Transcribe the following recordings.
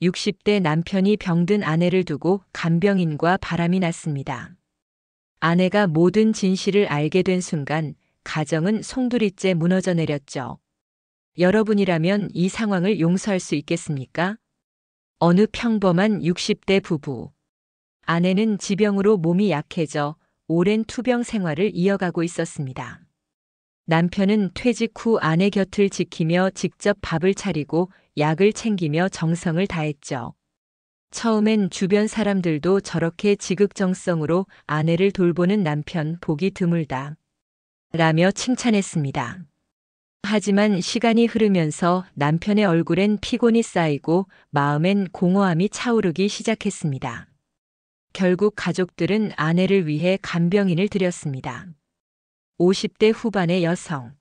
60대 남편이 병든 아내를 두고 간병인과 바람이 났습니다. 아내가 모든 진실을 알게 된 순간 가정은 송두리째 무너져 내렸죠. 여러분이라면 이 상황을 용서할 수 있겠습니까? 어느 평범한 60대 부부. 아내는 지병으로 몸이 약해져 오랜 투병 생활을 이어가고 있었습니다. 남편은 퇴직 후 아내 곁을 지키며 직접 밥을 차리고 약을 챙기며 정성을 다했죠. 처음엔 주변 사람들도 저렇게 지극정성으로 아내를 돌보는 남편 보기 드물다 라며 칭찬했습니다. 하지만 시간이 흐르면서 남편의 얼굴엔 피곤이 쌓이고 마음엔 공허함이 차오르기 시작했습니다. 결국 가족들은 아내를 위해 간병인을 들였습니다. 50대 후반의 여성.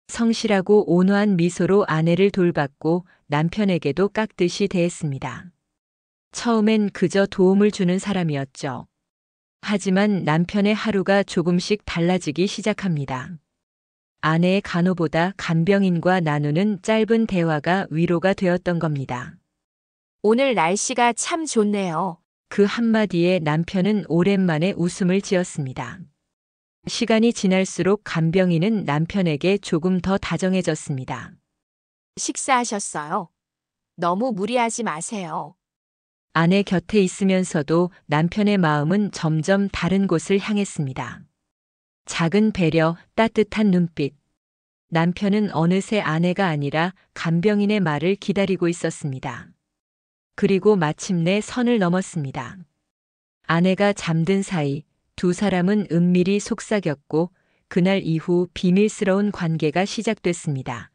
성실하고 온화한 미소로 아내를 돌봤고 남편에게도 깍듯이 대했습니다. 처음엔 그저 도움을 주는 사람이었죠. 하지만 남편의 하루가 조금씩 달라지기 시작합니다. 아내의 간호보다 간병인과 나누는 짧은 대화가 위로가 되었던 겁니다. 오늘 날씨가 참 좋네요. 그 한마디에 남편은 오랜만에 웃음을 지었습니다. 시간이 지날수록 간병인은 남편에게 조금 더 다정해졌습니다. 식사하셨어요? 너무 무리하지 마세요. 아내 곁에 있으면서도 남편의 마음은 점점 다른 곳을 향했습니다. 작은 배려, 따뜻한 눈빛. 남편은 어느새 아내가 아니라 간병인의 말을 기다리고 있었습니다. 그리고 마침내 선을 넘었습니다. 아내가 잠든 사이 두 사람은 은밀히 속삭였고 그날 이후 비밀스러운 관계가 시작됐습니다.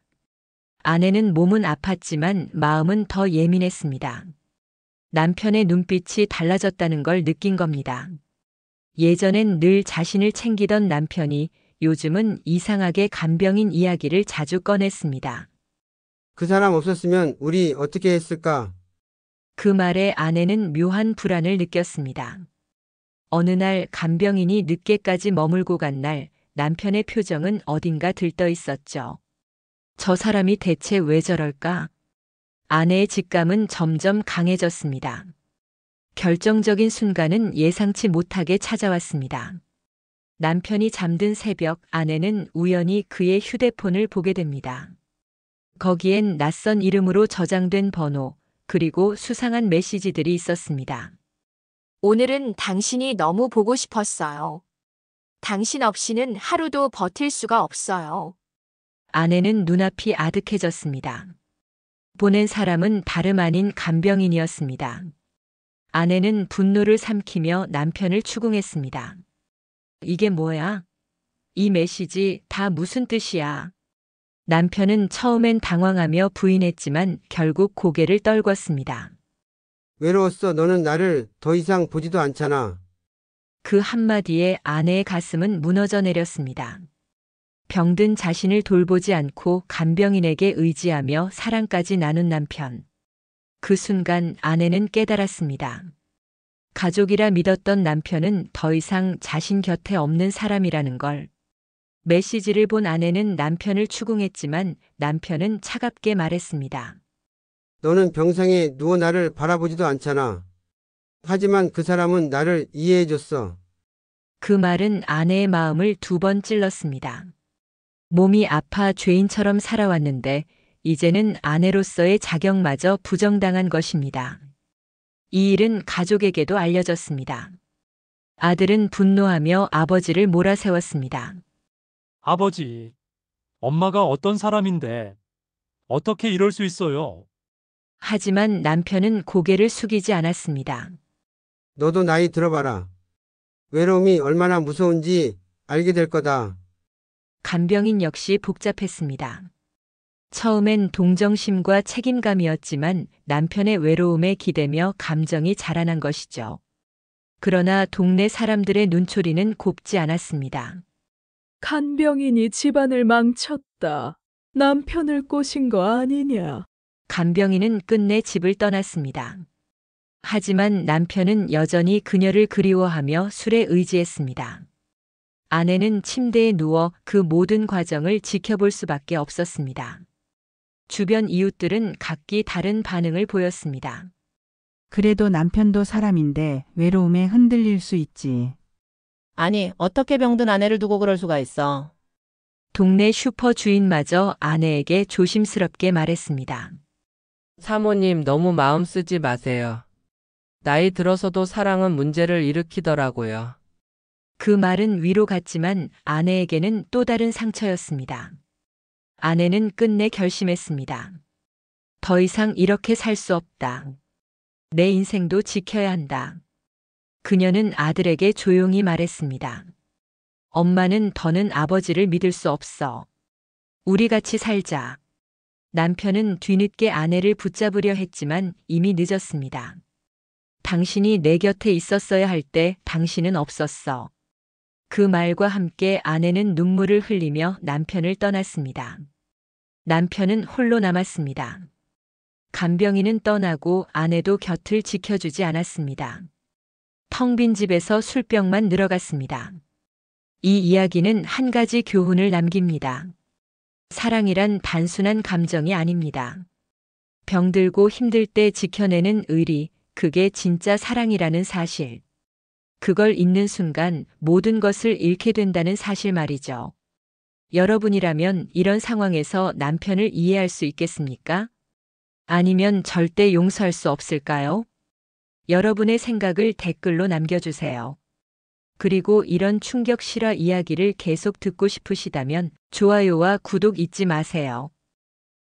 아내는 몸은 아팠지만 마음은 더 예민했습니다. 남편의 눈빛이 달라졌다는 걸 느낀 겁니다. 예전엔 늘 자신을 챙기던 남편이 요즘은 이상하게 간병인 이야기를 자주 꺼냈습니다. 그 사람 없었으면 우리 어떻게 했을까? 그 말에 아내는 묘한 불안을 느꼈습니다. 어느 날 간병인이 늦게까지 머물고 간 날 남편의 표정은 어딘가 들떠 있었죠. 저 사람이 대체 왜 저럴까? 아내의 직감은 점점 강해졌습니다. 결정적인 순간은 예상치 못하게 찾아왔습니다. 남편이 잠든 새벽 아내는 우연히 그의 휴대폰을 보게 됩니다. 거기엔 낯선 이름으로 저장된 번호, 그리고 수상한 메시지들이 있었습니다. 오늘은 당신이 너무 보고 싶었어요. 당신 없이는 하루도 버틸 수가 없어요. 아내는 눈앞이 아득해졌습니다. 보낸 사람은 다름 아닌 간병인이었습니다. 아내는 분노를 삼키며 남편을 추궁했습니다. 이게 뭐야? 이 메시지 다 무슨 뜻이야? 남편은 처음엔 당황하며 부인했지만 결국 고개를 떨궜습니다. 외로웠어. 너는 나를 더 이상 보지도 않잖아. 그 한마디에 아내의 가슴은 무너져 내렸습니다. 병든 자신을 돌보지 않고 간병인에게 의지하며 사랑까지 나눈 남편. 그 순간 아내는 깨달았습니다. 가족이라 믿었던 남편은 더 이상 자신 곁에 없는 사람이라는 걸. 메시지를 본 아내는 남편을 추궁했지만 남편은 차갑게 말했습니다. 너는 병상에 누워 나를 바라보지도 않잖아. 하지만 그 사람은 나를 이해해줬어. 그 말은 아내의 마음을 두 번 찔렀습니다. 몸이 아파 죄인처럼 살아왔는데 이제는 아내로서의 자격마저 부정당한 것입니다. 이 일은 가족에게도 알려졌습니다. 아들은 분노하며 아버지를 몰아세웠습니다. 아버지, 엄마가 어떤 사람인데 어떻게 이럴 수 있어요? 하지만 남편은 고개를 숙이지 않았습니다. 너도 나이 들어봐라. 외로움이 얼마나 무서운지 알게 될 거다. 간병인 역시 복잡했습니다. 처음엔 동정심과 책임감이었지만 남편의 외로움에 기대며 감정이 자라난 것이죠. 그러나 동네 사람들의 눈초리는 곱지 않았습니다. 간병인이 집안을 망쳤다. 남편을 꼬신 거 아니냐? 간병인은 끝내 집을 떠났습니다. 하지만 남편은 여전히 그녀를 그리워하며 술에 의지했습니다. 아내는 침대에 누워 그 모든 과정을 지켜볼 수밖에 없었습니다. 주변 이웃들은 각기 다른 반응을 보였습니다. 그래도 남편도 사람인데 외로움에 흔들릴 수 있지. 아니, 어떻게 병든 아내를 두고 그럴 수가 있어? 동네 슈퍼 주인마저 아내에게 조심스럽게 말했습니다. 사모님 너무 마음 쓰지 마세요. 나이 들어서도 사랑은 문제를 일으키더라고요. 그 말은 위로 같지만 아내에게는 또 다른 상처였습니다. 아내는 끝내 결심했습니다. 더 이상 이렇게 살 수 없다. 내 인생도 지켜야 한다. 그녀는 아들에게 조용히 말했습니다. 엄마는 더는 아버지를 믿을 수 없어. 우리 같이 살자. 남편은 뒤늦게 아내를 붙잡으려 했지만 이미 늦었습니다. 당신이 내 곁에 있었어야 할 때 당신은 없었어. 그 말과 함께 아내는 눈물을 흘리며 남편을 떠났습니다. 남편은 홀로 남았습니다. 간병인은 떠나고 아내도 곁을 지켜주지 않았습니다. 텅 빈 집에서 술병만 늘어갔습니다. 이 이야기는 한 가지 교훈을 남깁니다. 사랑이란 단순한 감정이 아닙니다. 병들고 힘들 때 지켜내는 의리, 그게 진짜 사랑이라는 사실. 그걸 잊는 순간 모든 것을 잃게 된다는 사실 말이죠. 여러분이라면 이런 상황에서 남편을 이해할 수 있겠습니까? 아니면 절대 용서할 수 없을까요? 여러분의 생각을 댓글로 남겨주세요. 그리고 이런 충격 실화 이야기를 계속 듣고 싶으시다면 좋아요와 구독 잊지 마세요.